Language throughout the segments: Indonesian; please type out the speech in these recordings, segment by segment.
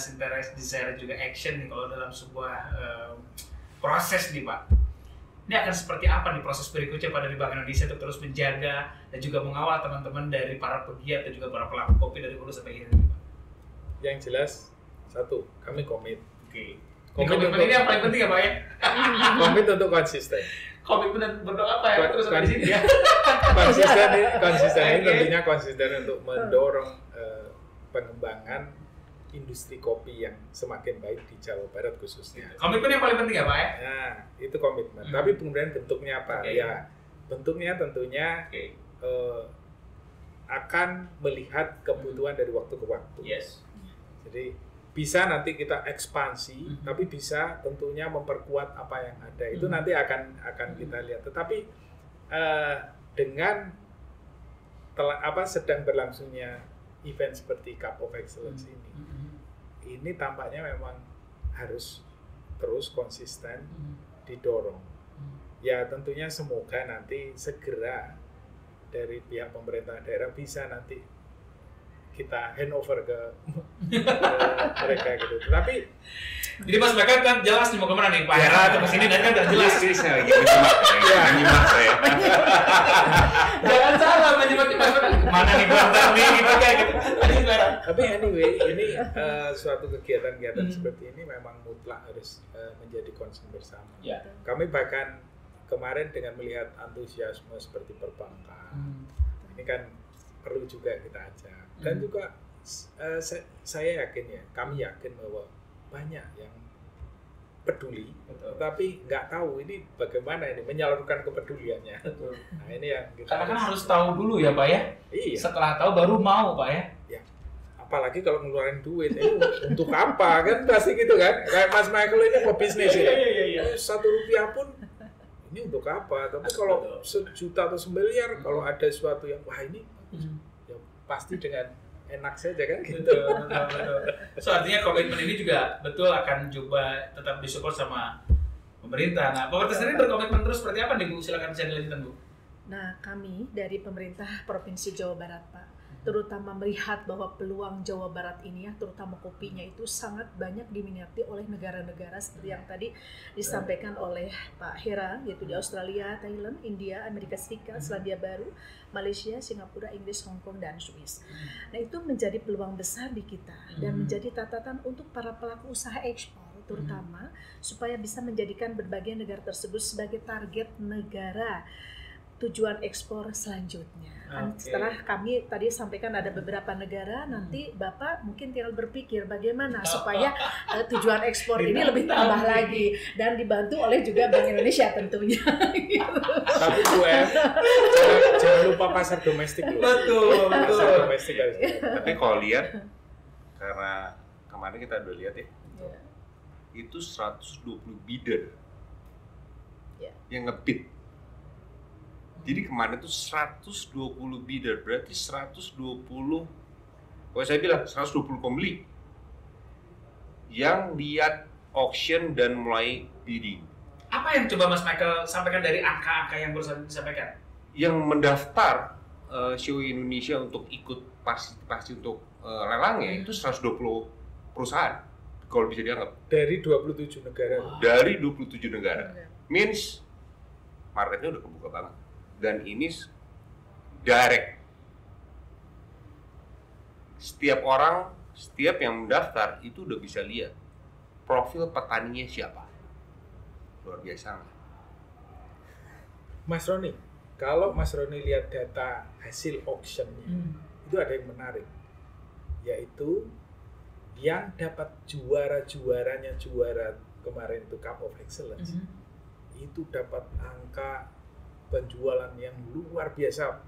jelas, interest, desire, juga action nih kalau dalam sebuah proses nih Pak. Ini akan seperti apa nih proses berikutnya pada Bank Indonesia untuk terus menjaga dan juga mengawal teman-teman dari para pegiat dan juga para pelaku kopi dari hulu sampai hilir Pak? Yang jelas, satu, kami komit. Oke. Komitmen Komitmen ini yang paling penting ya Pak ya? Komit untuk konsisten. Komitmen dan berdoa apa ya? Terus sampai di sini ya? Konsisten ini Oke. tentunya konsisten untuk mendorong pengembangan industri kopi yang semakin baik di Jawa Barat khususnya. Komitmen yang paling penting ya Pak ya? Nah, itu komitmen. Tapi kemudian bentuknya apa? Oke. Ya, bentuknya tentunya Oke. akan melihat kebutuhan dari waktu ke waktu. Yes. Jadi bisa nanti kita ekspansi, tapi bisa tentunya memperkuat apa yang ada. Itu nanti akan kita lihat. Tetapi dengan sedang berlangsungnya event seperti Cup of Excellence ini tampaknya memang harus terus konsisten didorong. Ya tentunya semoga nanti segera dari pihak pemerintah daerah bisa nanti kita handover ke mereka gitu. Tapi jadi Mas mereka kan jelas nih mau kemana nih Pak Hera atau kesini dan kan udah jelas. Ini saya lagi menyimak saya. Jangan salah menyimak Mas mereka kemana nih Bantar nih gitu kayak gitu. tapi anyway ini suatu kegiatan-kegiatan seperti ini memang mutlak harus menjadi concern bersama. Ya. Kami bahkan kemarin dengan melihat antusiasme seperti perbankan, ini kan perlu juga kita ajak. Dan juga saya yakin ya, kami yakin bahwa banyak yang peduli, tapi nggak tahu ini bagaimana ini menyalurkan kepeduliannya. Betul. Nah ini yang kita Karena kan harus tahu dulu ya Pak ya. Iya. Setelah tahu baru mau Pak ya. Ya. Apalagi kalau ngeluarin duit, ini untuk apa kan pasti gitu kan? Kayak Mas Michael ini pebisnis ya. Iya. Rp1 pun ini untuk apa? Tapi kalau sejuta atau semiliar, kalau ada sesuatu yang wah ini ya pasti dengan enak saja kan gitu. Betul. So artinya komitmen ini juga betul akan coba tetap disupport sama pemerintah. Nah, pemerintah sendiri berkomitmen terus seperti apa nih Bu? Silakan bisa dilanjutkan Bu. Nah, kami dari pemerintah Provinsi Jawa Barat, Pak, terutama melihat bahwa peluang Jawa Barat ini ya, terutama kopinya itu sangat banyak diminati oleh negara-negara seperti yang tadi disampaikan oleh Pak Hera, yaitu di Australia, Thailand, India, Amerika Serikat, Selandia Baru, Malaysia, Singapura, Inggris, Hong Kong, dan Swiss. Nah, itu menjadi peluang besar di kita dan menjadi catatan untuk para pelaku usaha ekspor, terutama supaya bisa menjadikan berbagai negara tersebut sebagai target negara tujuan ekspor selanjutnya. Kan setelah kami tadi sampaikan ada beberapa negara, nanti Bapak mungkin tinggal berpikir bagaimana supaya tujuan ekspor ini lebih tambah lagi dan dibantu oleh juga Bank Indonesia tentunya. Tapi Bu jangan lupa pasar domestik loh. Betul. Pasar domestik harus. Tapi kalau lihat, karena kemarin kita udah lihat ya, itu 120 bidder yang ngebid. Jadi kemarin itu 120 bidder, berarti 120, kalau saya bilang 120 pembeli yang lihat auction dan mulai bidding. Apa yang coba Mas Michael sampaikan dari angka-angka yang baru disampaikan? Yang mendaftar show Indonesia untuk ikut partisipasi untuk lelangnya itu 120 perusahaan, kalau bisa dianggap. Dari 27 negara. Wow. Dari 27 negara. Means marketnya udah kebuka banget. Dan ini direct. Setiap orang, setiap yang mendaftar itu udah bisa lihat profil petaninya siapa. Luar biasa nggak? Mas Roni, kalau Mas Roni lihat data hasil auctionnya, itu ada yang menarik, yaitu yang dapat juara-juaranya juara kemarin itu Cup of Excellence, itu dapat angka penjualan yang luar biasa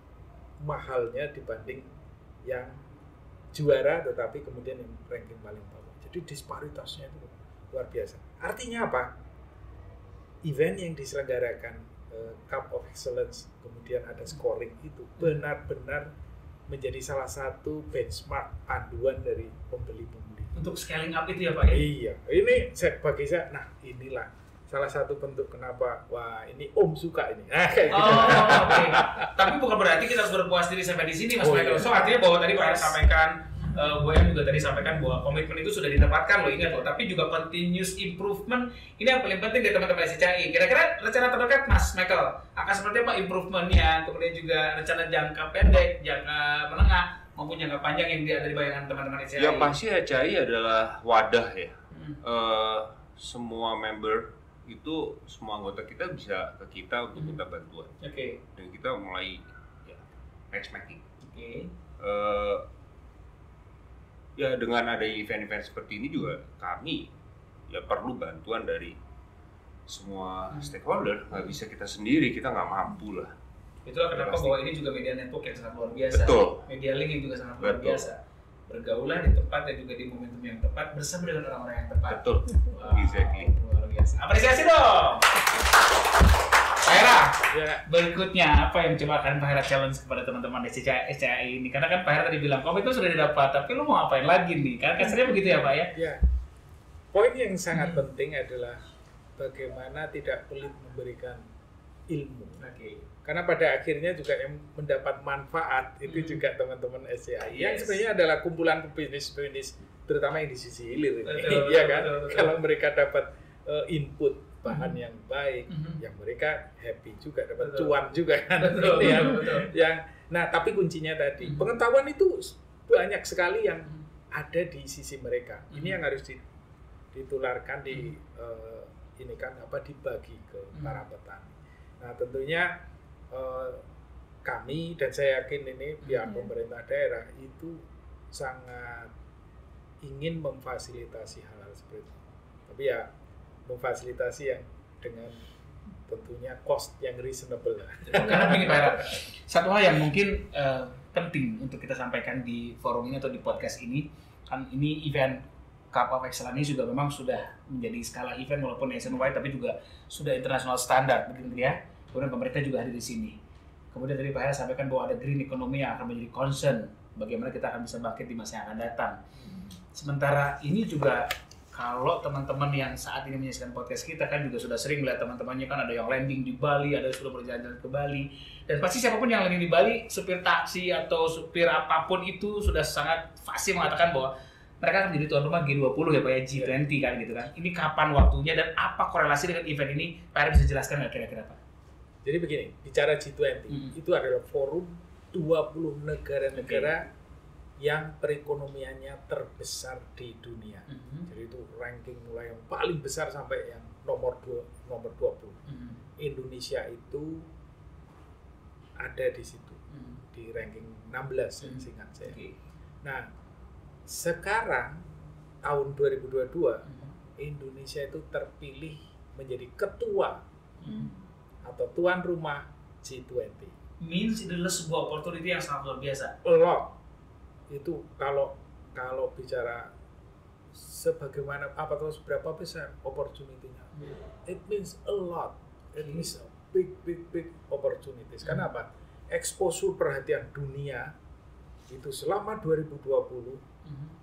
mahalnya dibanding yang juara tetapi kemudian yang ranking paling bawah. Jadi disparitasnya itu luar biasa. Artinya apa? Event yang diselenggarakan Cup of Excellence kemudian ada scoring itu benar-benar menjadi salah satu benchmark panduan dari pembeli-pembeli. Untuk scaling up itu ya Pak ya? Iya, ini bagi saya, nah inilah salah satu bentuk kenapa, wah ini Om suka ini. Nah, kayak gitu. Oke. Tapi bukan berarti kita harus berpuas diri sampai di sini Mas Michael. So artinya bahwa tadi Pak Hera sampaikan Boyan juga tadi sampaikan bahwa komitmen itu sudah didapatkan loh, ingat loh, tapi juga continuous improvement ini yang paling penting dari teman-teman SCCI. Kira-kira rencana terdekat Mas Michael akan seperti apa improvementnya, kemudian juga rencana jangka pendek, jangka menengah maupun jangka panjang yang ada di bayangan teman-teman SCCI? Yang pasti SCCI adalah wadah ya. Semua member itu, semua anggota kita bisa ke kita untuk minta bantuan. Dan kita mulai matchmaking. Ya dengan ada event-event seperti ini juga kami ya perlu bantuan dari semua stakeholder. Nggak bisa kita sendiri, kita nggak mampu lah. Itulah kenapa bahwa ini juga media network yang sangat luar biasa. Betul. Media link yang juga sangat luar biasa. Bergaulah di tempat dan juga di momentum yang tepat bersama dengan orang-orang yang tepat. Betul. Exactly. Luar biasa. Apresiasi dong. Pak Hera, berikutnya apa yang coba akan Pak Hera challenge kepada teman-teman SCCI ini? Karena kan Pak Hera tadi bilang komitmen sudah didapat, tapi lu mau ngapain lagi nih? Karena kesannya begitu ya Pak ya? Ya. Poin yang sangat penting adalah bagaimana tidak pelit memberikan ilmu. Karena pada akhirnya juga yang mendapat manfaat itu juga teman-teman SCCI. Yang sebenarnya adalah kumpulan pebisnis, terutama yang di sisi hilir ini. Iya kan? Kalau mereka dapat input bahan yang baik, yang mereka happy juga, dapat cuan juga kan. Nah, tapi kuncinya tadi pengetahuan itu banyak sekali yang ada di sisi mereka. Ini yang harus ditularkan dibagi ke para petani. Nah, tentunya kami dan saya yakin ini pihak pemerintah daerah itu sangat ingin memfasilitasi hal-hal seperti itu. Tapi ya memfasilitasi yang dengan tentunya cost yang reasonable. Karena begini Pak Hera, satu hal yang mungkin penting untuk kita sampaikan di forum ini atau di podcast ini, kan ini event Cup of Excellence ini juga memang sudah menjadi skala event walaupun nationwide, tapi juga sudah international standard begitu ya. Kemudian pemerintah juga hadir di sini. Kemudian tadi Pak Hera sampaikan bahwa ada green economy yang akan menjadi concern bagaimana kita akan bisa bangkit di masa yang akan datang. Sementara ini juga kalau teman-teman yang saat ini menyaksikan podcast kita kan juga sudah sering melihat teman-temannya kan ada yang landing di Bali, ada yang sudah berjalan-jalan ke Bali, dan pasti siapapun yang landing di Bali, supir taksi atau supir apapun itu sudah sangat fasih mengatakan bahwa mereka akan menjadi tuan rumah G20 ya Pak ya, G20 kan gitu kan. Ini kapan waktunya dan apa korelasi dengan event ini? Pak Hera bisa jelaskan nggak kira-kira Pak? Jadi begini, bicara G20 itu adalah forum 20 negara-negara yang perekonomiannya terbesar di dunia. Jadi itu ranking mulai yang paling besar sampai yang nomor 20. Indonesia itu ada di situ, di ranking 16 seingat saya. Nah, sekarang tahun 2022 Indonesia itu terpilih menjadi ketua atau tuan rumah G20. Means itu adalah sebuah opportunity yang sangat luar biasa. Itu kalau bicara sebagaimana apa atau seberapa besar opportunity-nya, it means a lot, it means a big opportunities. Karena apa? Exposure perhatian dunia itu selama 2020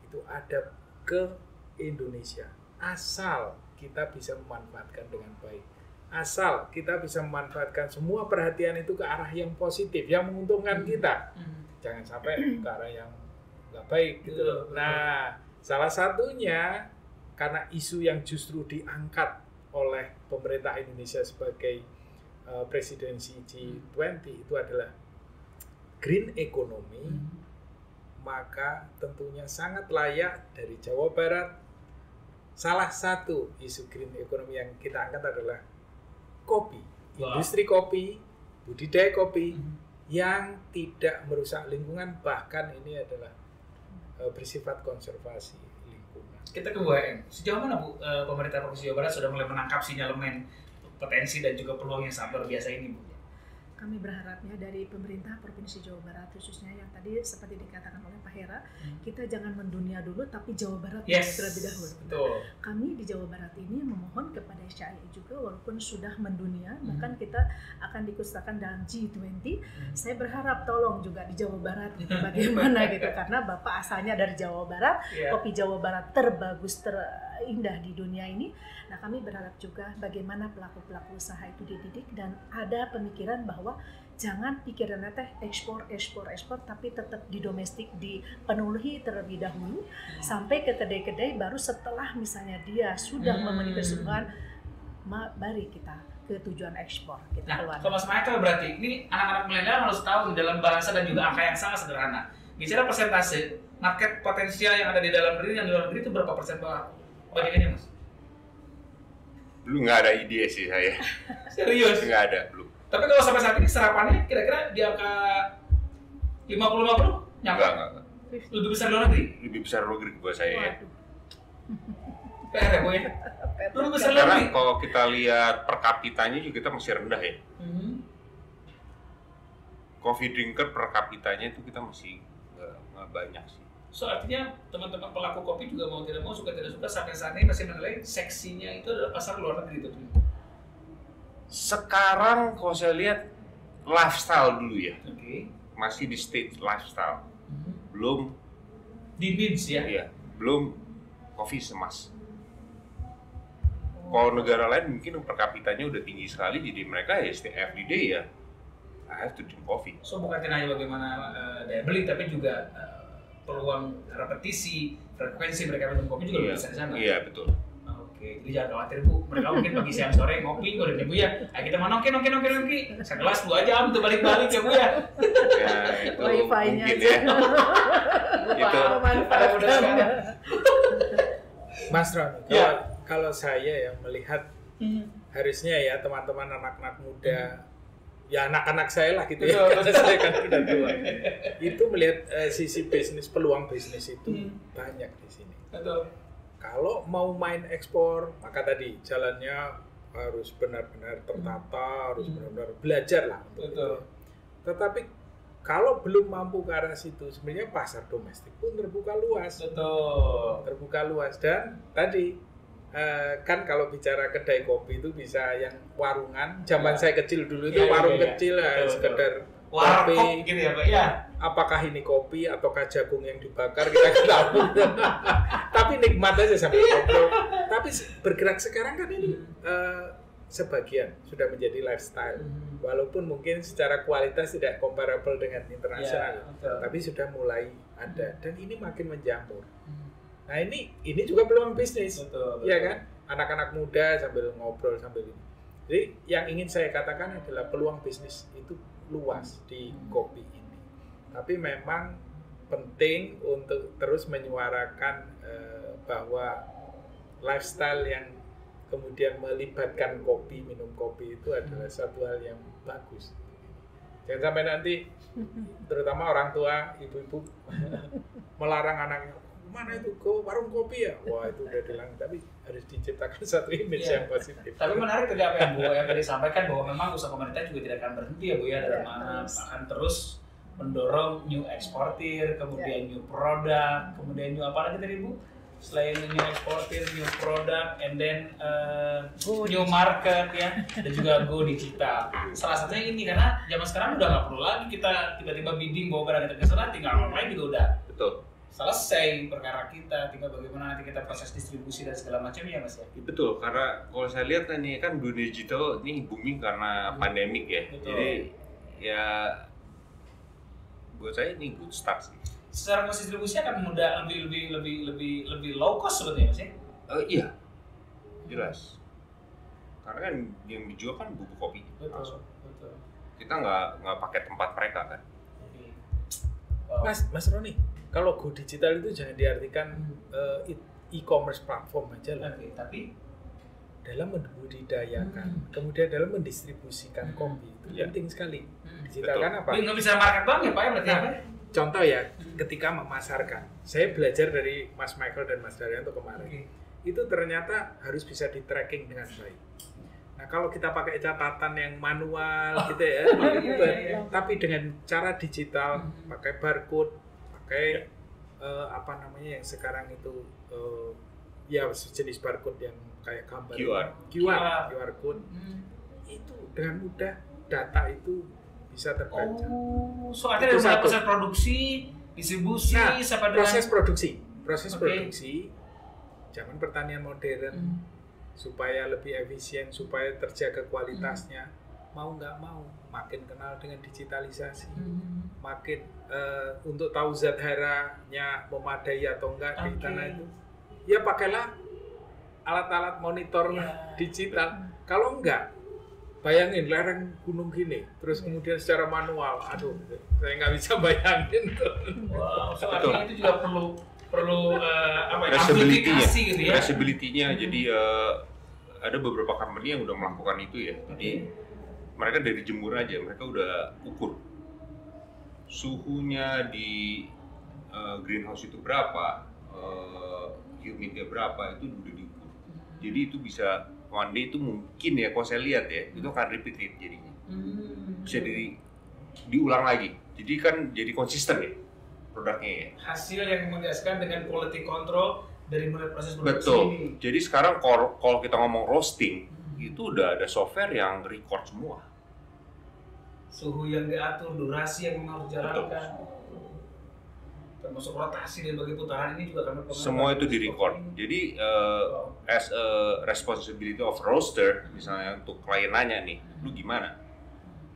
itu ada ke Indonesia, asal kita bisa memanfaatkan dengan baik, asal kita bisa memanfaatkan semua perhatian itu ke arah yang positif, yang menguntungkan kita. Jangan sampai ke arah yang nggak baik gitu. Nah, salah satunya karena isu yang justru diangkat oleh pemerintah Indonesia sebagai presidensi G20 itu adalah green economy, maka tentunya sangat layak dari Jawa Barat. Salah satu isu green economy yang kita angkat adalah kopi, industri kopi, budidaya kopi yang tidak merusak lingkungan, bahkan ini adalah bersifat konservasi lingkungan. Kita ke UAM. Sejauh mana Bu pemerintah Provinsi Jawa Barat sudah mulai menangkap sinyalemen potensi dan juga peluang yang sangat luar biasa ini Bu? Kami berharapnya dari pemerintah Provinsi Jawa Barat khususnya yang tadi seperti dikatakan oleh Pak Hera, kita jangan mendunia dulu tapi Jawa Barat terlebih dahulu. Betul. Kami di Jawa Barat ini memohon kepada SCCI juga walaupun sudah mendunia, bahkan kita akan diikutsertakan dalam G20. Saya berharap tolong juga di Jawa Barat gitu, bagaimana gitu, karena Bapak asalnya dari Jawa Barat, kopi Jawa Barat terbagus, terindah di dunia ini. Nah, kami berharap juga bagaimana pelaku-pelaku usaha itu dididik dan ada pemikiran bahwa bahwa jangan pikirannya teh ekspor, tapi tetap di domestik dipenuhi terlebih dahulu sampai ke kedai-kedai, baru setelah misalnya dia sudah memenuhi kesubuhan, mari kita ke tujuan ekspor kita keluar. Kalau Mas Michael berarti ini anak-anak milenial harus tahu dalam bahasa dan juga angka yang sangat sederhana. Bicara persentase market potensial yang ada di dalam negeri dan di luar negeri itu berapa persen bagaimana Mas? Belum, nggak ada ide sih saya. Serius? Nggak ada, belum. Tapi kalau sampai saat ini serapannya kira-kira di angka 50-50? Enggak. Lebih besar luar negeri? Lebih besar luar negeri buat saya ya. PR ya, Bu ya? Lebih besar luar Karena negeri? kalau kita lihat per kapitanya juga kita masih rendah ya. Coffee drinker per kapitanya itu kita masih nggak banyak sih. So artinya teman-teman pelaku kopi juga mau tidak mau, suka tidak suka, sampai saat ini masih menilai seksinya itu adalah pasar luar negeri itu. Sekarang kalau saya lihat lifestyle dulu ya, masih di stage lifestyle, belum di needs ya, belum coffee semas. Kalau negara lain mungkin per kapitanya udah tinggi sekali, jadi mereka ya every day ya I have to drink coffee. So bukan hanya bagaimana daya beli, tapi juga peluang repetisi, frekuensi mereka minum kopi juga bisa di sana. Iya betul. Oke, jadi jangan khawatir Bu, mereka mungkin pagi siang sore ngopi, udah Bu ya. Ayo kita mau nongki. Segelas 2 jam tuh balik-balik ya Bu ya. Ya itu Wi-Fi-nya mungkin aja. ya. Itu Pada mudah sekarang. Mas Roni, kalau saya ya melihat harusnya ya teman-teman anak-anak muda, ya anak-anak saya lah gitu ya, karena saya kan udah tua, itu melihat sisi bisnis, peluang bisnis itu banyak di sini. Betul. Kalau mau main ekspor, maka tadi jalannya harus benar-benar tertata, harus benar-benar belajar lah untuk itu. Tetapi kalau belum mampu ke arah situ, sebenarnya pasar domestik pun terbuka luas. Betul. Terbuka luas, dan tadi kan kalau bicara kedai kopi itu bisa yang warungan. Zaman saya kecil dulu itu warung kecil, sekedar warkop gitu ya Pak ya. Apakah ini kopi ataukah jagung yang dibakar, kita nggak tahu. Tapi nikmat aja sampai ngobrol. Tapi bergerak sekarang kan ini sebagian sudah menjadi lifestyle. Walaupun mungkin secara kualitas tidak comparable dengan internasional, tapi sudah mulai ada, dan ini makin menjamur. Nah ini juga peluang bisnis, ya kan? Anak-anak muda sambil ngobrol sambil ini. Jadi yang ingin saya katakan adalah peluang bisnis itu luas di kopi ini. Tapi memang penting untuk terus menyuarakan bahwa lifestyle yang kemudian melibatkan kopi, minum kopi itu adalah satu hal yang bagus. Jangan sampai nanti, terutama orang tua, ibu-ibu melarang anaknya, mana itu ke warung kopi ya? Wah itu udah hilang. Tapi harus diciptakan satu image yang positif. Tapi menarik tadi apa yang Bu yang tadi sampaikan, bahwa memang usaha pemerintah juga tidak akan berhenti ya Bu ya, dalam mana akan terus mendorong new eksportir, kemudian new produk, kemudian new apa lagi tadi Bu? Selain new eksportir, new product, and then new market ya, dan juga go digital. Salah satunya ini, karena zaman sekarang udah nggak perlu lagi kita tiba-tiba bidding bawa barang kita ke sana, tinggal online juga udah selesai perkara kita, tinggal bagaimana nanti kita proses distribusi dan segala macam ya Mas ya. Betul, karena kalau saya lihat nih kan dunia digital ini booming karena pandemik ya. Betul. Jadi ya buat saya ini good start sih. Secara proses distribusi akan mudah, lebih low cost sebetulnya Mas ya? Iya, jelas. Karena kan yang dijual kan bubuk kopi. Betul. Kita nggak pakai tempat mereka kan. Wow. Mas Roni, kalau go digital itu jangan diartikan e-commerce platform aja lah. Tapi dalam membudidayakan, kemudian dalam mendistribusikan kopi itu penting sekali. Digital kan apa? Nggak bisa market doang ya Pak ya berarti apa? Contoh ya, ketika memasarkan, saya belajar dari Mas Michael dan Mas Daryanto kemarin, itu ternyata harus bisa di tracking dengan baik. Nah kalau kita pakai catatan yang manual gitu ya, tapi dengan cara digital, pakai barcode, pakai apa namanya yang sekarang itu ya jenis barcode yang kayak gambar QR code, itu dengan mudah data itu bisa terbaca. Soalnya dari proses produksi, distribusi, sampai dengan proses produksi zaman pertanian modern supaya lebih efisien, supaya terjaga kualitasnya, mau nggak mau makin kenal dengan digitalisasi, makin untuk tahu zat haranya memadai atau enggak di tanah itu, ya pakailah alat-alat monitor digital. Kalau enggak, bayangin lereng gunung gini, terus kemudian secara manual, aduh, saya nggak bisa bayangin tuh. Wow, soalnya itu juga perlu traceability-nya, amplifikasi gitu ya. traceability-nya. Jadi ada beberapa company yang udah melakukan itu ya. Jadi mereka dari jemur aja, mereka udah ukur suhunya di greenhouse itu berapa, humidity berapa, itu udah diukur. Jadi itu bisa one day itu mungkin ya, kalau saya lihat ya, itu akan repeat jadinya. Bisa diulang lagi. Jadi kan jadi konsisten ya produknya ya. Hasil yang menjelaskan dengan quality control dari mulai proses produksi Betul. ini. Jadi sekarang kalau kita ngomong roasting, itu udah ada software yang record semua. Suhu yang diatur, durasi yang harus dijalankan, termasuk rotasi dan bagi putaran ini juga kami Semua itu di-record. Jadi as a responsibility of roaster, misalnya untuk klien nanya nih, lu gimana?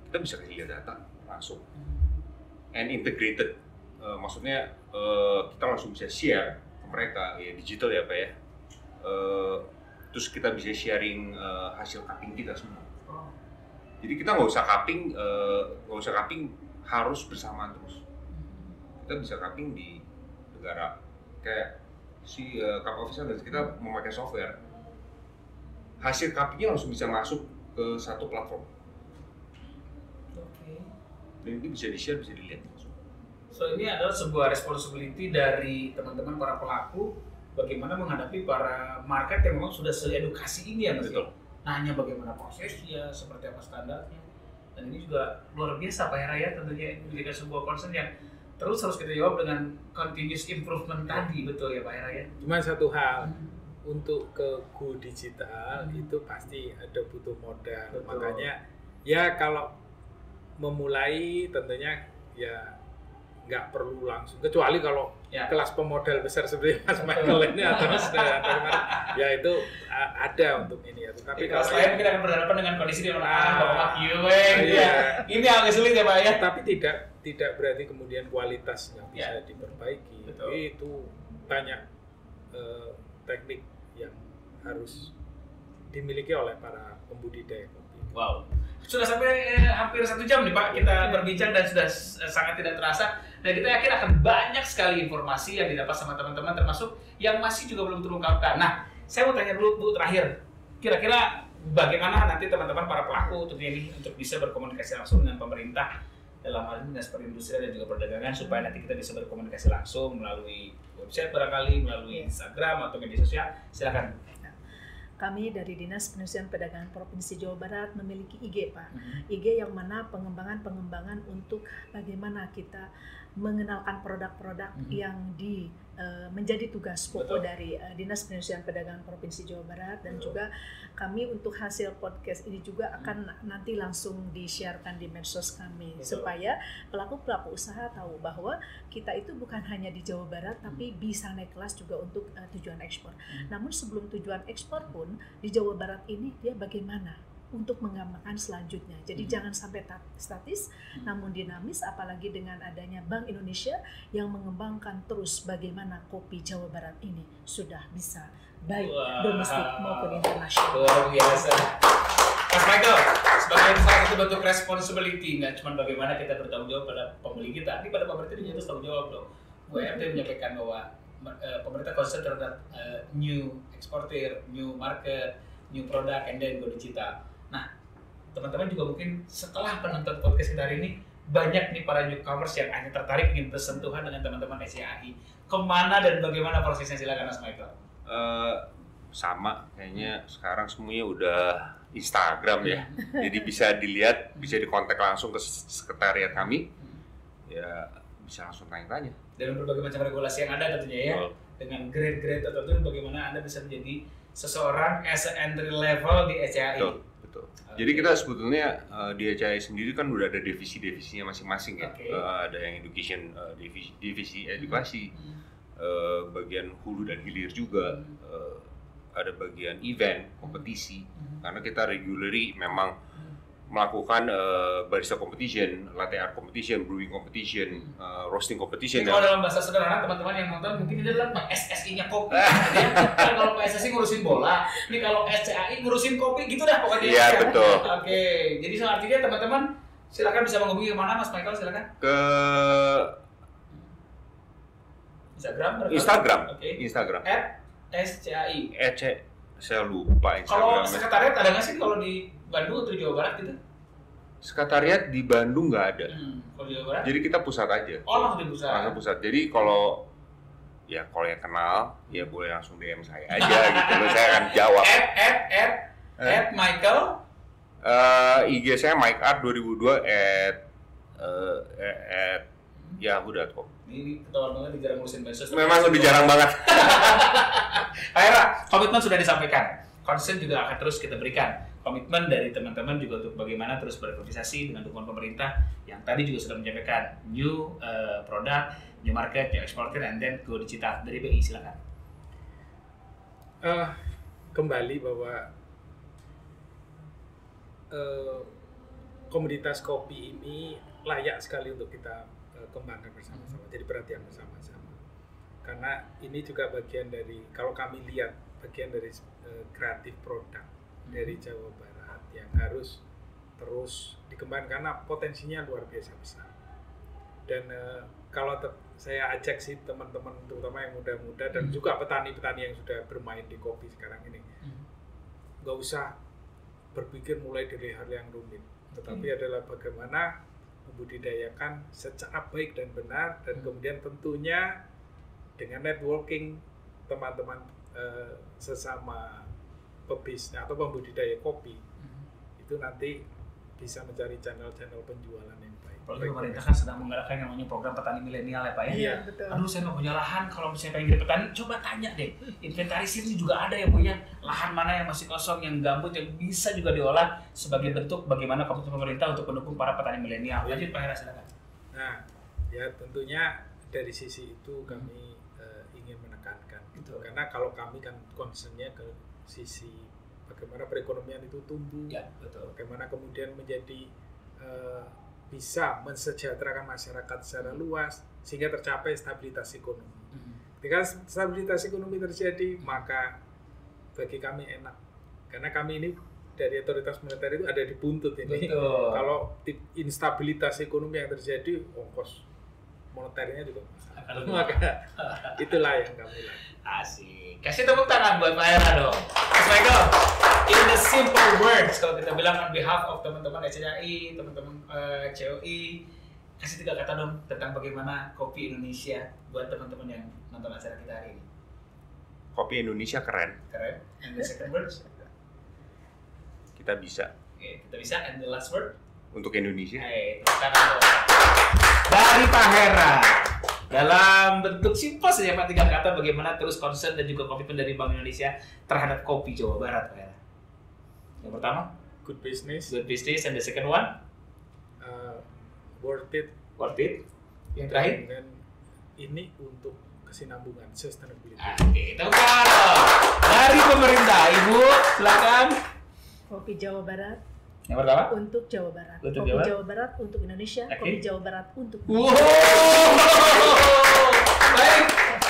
Kita bisa kasih lihat data langsung. And integrated, maksudnya kita langsung bisa share ke mereka, ya digital ya Pak ya. Terus kita bisa sharing hasil cupping kita semua. Jadi kita nggak usah cupping harus bersamaan terus. Kita bisa cupping di negara kayak si cup officer, kita memakai software, hasil cuppingnya langsung bisa masuk ke satu platform. Dan itu bisa di-share, bisa dilihat langsung. So ini adalah sebuah responsibility dari teman-teman para pelaku bagaimana menghadapi para market yang memang sudah se-edukasi ini ya Mas. Betul. Nanya bagaimana prosesnya, seperti apa standarnya. Dan ini juga luar biasa Pak Hera ya, tentunya menjadi sebuah concern yang terus harus kita jawab dengan continuous improvement tadi, betul ya Pak Hera ya? Cuma satu hal, untuk ke go digital itu pasti ada butuh modal. Betul. Makanya ya kalau memulai tentunya ya nggak perlu langsung, kecuali kalau kelas pemodal besar seperti Mas Michael ini atau ya itu ada untuk ini ya. Tapi kalau lain kita akan berhadapan dengan kondisi di mana bapak ini agak sulit ya Pak ya. Tapi tidak berarti kemudian kualitasnya bisa diperbaiki. Betul. Itu banyak teknik yang harus dimiliki oleh para pembudidaya kopi. Wow, sudah sampai hampir 1 jam nih Pak kita berbincang dan sudah sangat tidak terasa. Dan kita yakin akan banyak sekali informasi yang didapat sama teman-teman, termasuk yang masih juga belum terungkapkan. Nah, saya mau tanya dulu Bu terakhir, kira-kira bagaimana nanti teman-teman para pelaku tentunya ini untuk bisa berkomunikasi langsung dengan pemerintah dalam hal ini dinas perindustrian dan juga perdagangan, supaya nanti kita bisa berkomunikasi langsung melalui website barangkali, melalui Instagram atau media sosial. Silakan. Kami dari Dinas Perindustrian Perdagangan Provinsi Jawa Barat memiliki IG Pak. IG yang mana pengembangan untuk bagaimana kita mengenalkan produk-produk yang menjadi tugas pokok dari Dinas Perindustrian Perdagangan Provinsi Jawa Barat, dan juga kami untuk hasil podcast ini juga akan nanti langsung di-sharekan di medsos kami. Supaya pelaku-pelaku usaha tahu bahwa kita itu bukan hanya di Jawa Barat tapi bisa naik kelas juga untuk tujuan ekspor. Namun sebelum tujuan ekspor pun di Jawa Barat ini dia bagaimana untuk mengembangkan selanjutnya. Jadi jangan sampai statis, namun dinamis, apalagi dengan adanya Bank Indonesia yang mengembangkan terus bagaimana kopi Jawa Barat ini sudah bisa baik domestik maupun internasional. Luar biasa. Mas Michael, sebagai salah satu bentuk responsibility, nggak cuma bagaimana kita bertanggung jawab pada pembeli kita, ini pada pemerintah juga harus tanggung jawab loh. Bu RT menyampaikan bahwa pemerintah concern terhadap new exporter, new market, new product, and then go digital. Nah, teman-teman juga mungkin setelah penonton podcast kita hari ini, banyak nih para newcomers yang hanya tertarik ingin bersentuhan dengan teman-teman SCAI. Kemana dan bagaimana prosesnya, silakan Mas Michael. Sama, kayaknya sekarang semuanya udah Instagram ya. Jadi bisa dilihat, bisa dikontak langsung ke sekretariat kami. Ya, bisa langsung tanya-tanya. Dan berbagai macam regulasi yang ada tentunya ya. Dengan grade-grade tertentu, bagaimana Anda bisa menjadi seseorang as a entry level di SCAI. Betul. Jadi kita sebetulnya di HCI sendiri kan udah ada divisi-divisinya masing-masing ya. Ada yang education, divisi edukasi, bagian hulu dan hilir juga, ada bagian event, kompetisi. Karena kita regularly memang melakukan barista competition, latte art competition, brewing competition, roasting competition. Kalau dalam bahasa sederhana teman-teman yang nonton mungkin ini adalah SSI-nya kopi. Kan kalau PSSI ngurusin bola, ini kalau SCAI ngurusin kopi gitu dah pokoknya. Iya betul. Oke, jadi artinya teman-teman silakan bisa menghubungi kemana Mas Michael, silakan. Ke Instagram. Oke. Instagram. @SCAI. Saya lupa Kalau Instagramnya. sekretariat ada nggak sih kalau di Bandung atau Jawa Barat gitu? Sekretariat di Bandung nggak ada. Kalau di Jawa Barat? Jadi kita pusat aja. Oh, langsung di pusat. Langsung pusat. Jadi kalau yang kenal, ya boleh langsung DM saya aja gitu loh. Saya akan jawab. Michael. IG saya mikeart2002 @yahoo.com. Ini ketahuan banget jarang ngurusin medsos. Memang lebih jarang banget. Akhirnya komitmen sudah disampaikan. Concern juga akan terus kita berikan. Komitmen dari teman-teman juga untuk bagaimana terus berimprovisasi dengan dukungan pemerintah yang tadi juga sudah menyampaikan new product, new market, new exporter, and then go digital. Dari BI silakan. Kembali bahwa komoditas kopi ini layak sekali untuk kita kembangkan bersama-sama, jadi perhatian bersama-sama. Karena ini juga bagian dari, kalau kami lihat, bagian dari kreatif produk dari Jawa Barat yang harus terus dikembangkan karena potensinya luar biasa besar. Dan kalau saya ajak sih teman-teman, terutama yang muda-muda dan juga petani-petani yang sudah bermain di kopi sekarang ini, nggak usah berpikir mulai dari hal yang rumit, tetapi adalah bagaimana membudidayakan secara baik dan benar, dan kemudian tentunya dengan networking teman-teman sesama pebisnis atau pembudidaya kopi, itu nanti bisa mencari channel-channel penjualan yang baik. Apalagi pemerintah kan sedang menggalakkan yang namanya program petani milenial ya Pak ya. Iya, betul. Aduh saya nggak punya lahan, kalau misalnya pengen jadi petani, coba tanya deh. Inventarisir ini juga ada yang punya lahan mana yang masih kosong, yang gambut, yang bisa juga diolah sebagai bentuk bagaimana komitmen pemerintah untuk mendukung para petani milenial. Lanjut Pak Hera, silakan. Nah, ya tentunya dari sisi itu kami ingin menekankan gitu. Karena kalau kami kan concernnya ke sisi bagaimana perekonomian itu tumbuh, Ya, betul. bagaimana kemudian menjadi bisa mensejahterakan masyarakat secara luas sehingga tercapai stabilitas ekonomi. Ketika stabilitas ekonomi terjadi, maka bagi kami enak, karena kami ini dari otoritas moneter itu ada di buntut ini. Betul. Kalau instabilitas ekonomi yang terjadi, ongkos moneternya juga maka itulah yang kami lakukan. Asik. Kasih tepuk tangan buat Pak Hera dong. Mas Michael, in the simple words, kalau kita bilang on behalf of teman-teman SCAI, teman-teman COI, kasih 3 kata dong tentang bagaimana kopi Indonesia buat teman-teman yang nonton acara kita hari ini. Kopi Indonesia keren. Keren. And the second words? Kita bisa. Oke, kita bisa. And the last word? Untuk Indonesia. Tepuk tangan dong. Dari Pak Hera. Dalam bentuk simpel saja Pak, 3 kata bagaimana terus concern dan juga komitmen dari Bank Indonesia terhadap kopi Jawa Barat, Pak Hera. Yang pertama, Good business, good business, and the second one, worth it. worth it. Yang terakhir, Dan ini untuk kesinambungan, sustainability. oke, tepuk tangan dong. Dari pemerintah, Ibu, silakan. Kopi Jawa Barat Yang pertama, untuk Jawa Barat. Untuk Kopi Jawa? Jawa Barat untuk Indonesia. Oke. Kopi Jawa Barat untuk wow. Baik,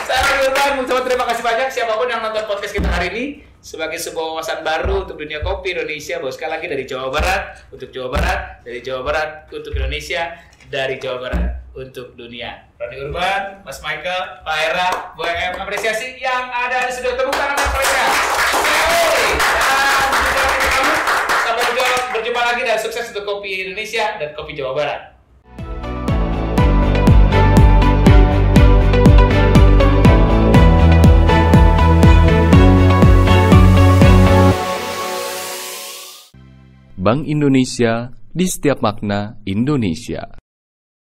saya mengucapkan terima kasih banyak siapapun yang nonton podcast kita hari ini sebagai sebuah wawasan baru untuk dunia kopi Indonesia. Bahwa sekali lagi dari Jawa Barat untuk Jawa Barat, dari Jawa Barat untuk Indonesia, dari Jawa Barat untuk dunia. Roni Urban, Mas Michael, Pak Hera, Bu M, apresiasi yang ada di studio. Tepuk tangan untuk mereka. Dan sampai berjumpa lagi dan sukses untuk kopi Indonesia dan kopi Jawa Barat. Bank Indonesia di setiap makna Indonesia.